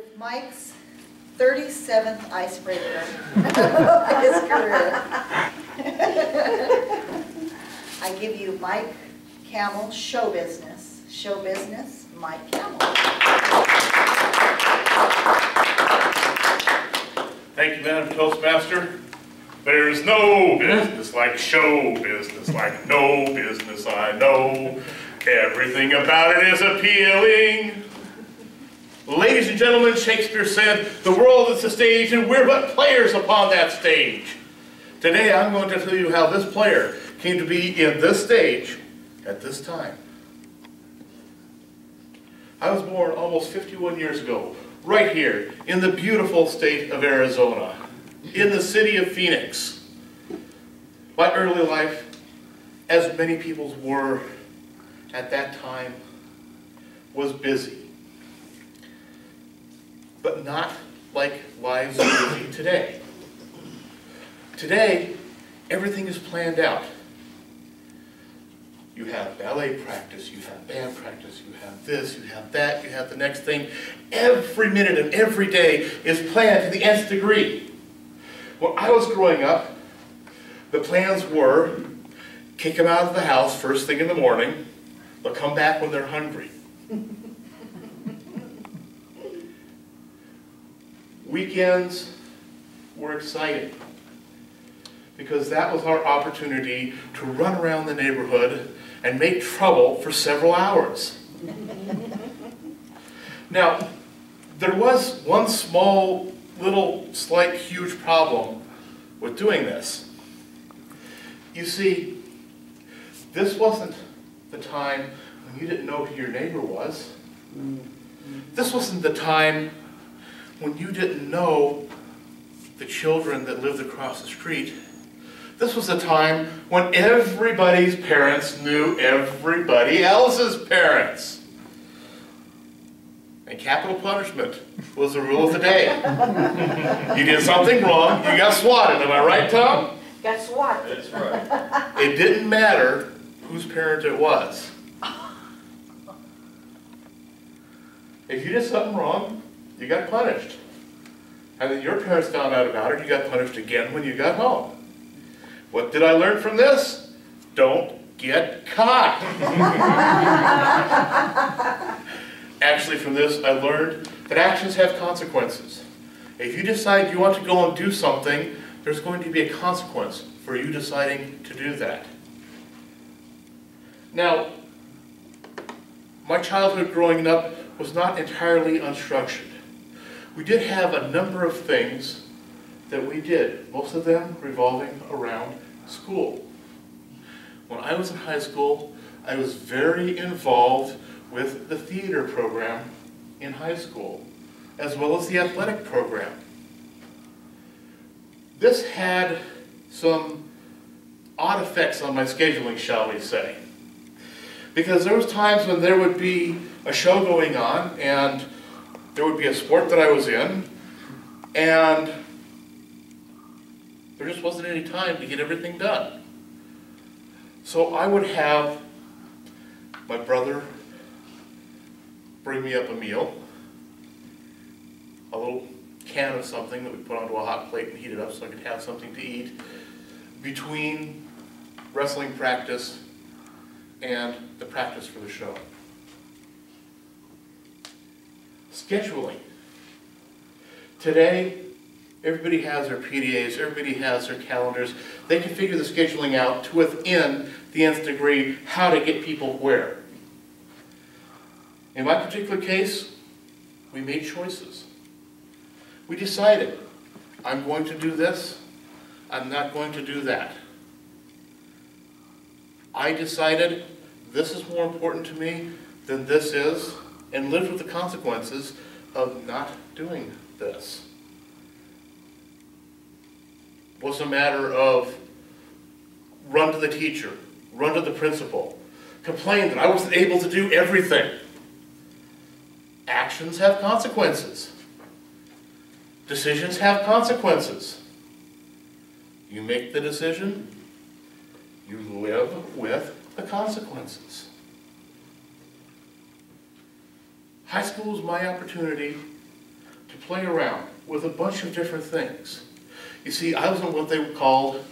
with Mike's 37th icebreaker of his career. I give you Mike Kaml, show business. Show business, Mike Kaml. Thank you, Madam Toastmaster. There's no business like show business, like no business I know. Everything about it is appealing. Ladies and gentlemen, Shakespeare said, the world is the stage and we're but players upon that stage. Today I'm going to tell you how this player came to be in this stage at this time. I was born almost 51 years ago, right here in the beautiful state of Arizona, in the city of Phoenix. My early life, as many people's were at that time, was busy. But not like lives are busy today. Today, everything is planned out. You have ballet practice, you have band practice, you have this, you have that, you have the next thing. Every minute of every day is planned to the nth degree. When I was growing up, the plans were kick them out of the house first thing in the morning. They'll come back when they're hungry. Weekends were exciting because that was our opportunity to run around the neighborhood and make trouble for several hours. Now, there was one small, little, slight, huge problem with doing this. You see, this wasn't the time when you didn't know who your neighbor was. This wasn't the time when you didn't know the children that lived across the street. This was a time when everybody's parents knew everybody else's parents. And capital punishment was the rule of the day. You did something wrong, you got swatted. Am I right, Tom? Got swatted. That's right. It didn't matter whose parent it was. If you did something wrong, you got punished. And then your parents found out about it, you got punished again when you got home. What did I learn from this? Don't get caught. Actually, from this, I learned that actions have consequences. If you decide you want to go and do something, there's going to be a consequence for you deciding to do that. Now, my childhood growing up was not entirely unstructured. We did have a number of things that we did, most of them revolving around school. When I was in high school, I was very involved with the theater program in high school, as well as the athletic program. This had some odd effects on my scheduling, shall we say. Because there was times when there would be a show going on, and there would be a sport that I was in, and there just wasn't any time to get everything done. So I would have my brother bring me up a meal, a little can of something that we put onto a hot plate and heat it up so I could have something to eat between wrestling practice and the practice for the show. Scheduling. Today, everybody has their PDAs, everybody has their calendars. They can figure the scheduling out to within the nth degree how to get people where. In my particular case, we made choices. We decided, I'm going to do this, I'm not going to do that. I decided this is more important to me than this is, and lived with the consequences of not doing this. It wasn't a matter of run to the teacher, run to the principal, complain that I wasn't able to do everything. Actions have consequences. Decisions have consequences. You make the decision, you live with the consequences. High school was my opportunity play around with a bunch of different things. You see, I was on what they called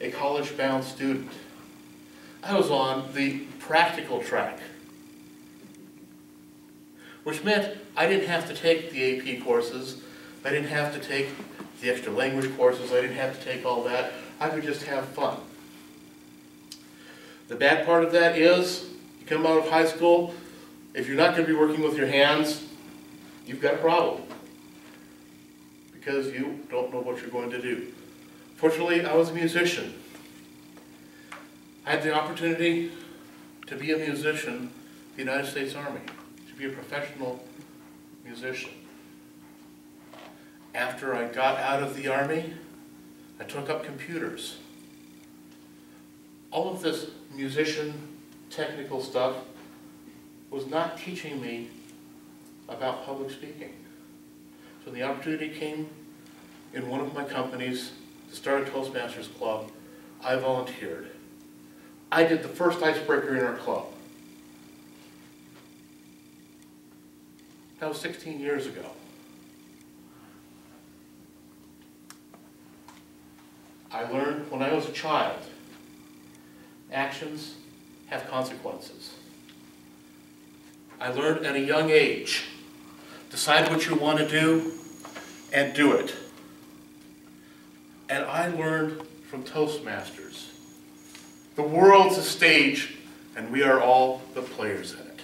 a college-bound student. I was on the practical track, which meant I didn't have to take the AP courses, I didn't have to take the extra language courses, I didn't have to take all that. I could just have fun. The bad part of that is, you come out of high school, if you're not going to be working with your hands, you've got a problem, because you don't know what you're going to do. Fortunately, I was a musician. I had the opportunity to be a musician in the United States Army, to be a professional musician. After I got out of the Army, I took up computers. All of this musician technical stuff was not teaching me about public speaking. So the opportunity came in one of my companies to start a Toastmasters club. I volunteered. I did the first icebreaker in our club. That was 16 years ago. I learned when I was a child, actions have consequences. I learned at a young age, decide what you want to do and do it. And I learned from Toastmasters. The world's a stage, and we are all the players in it.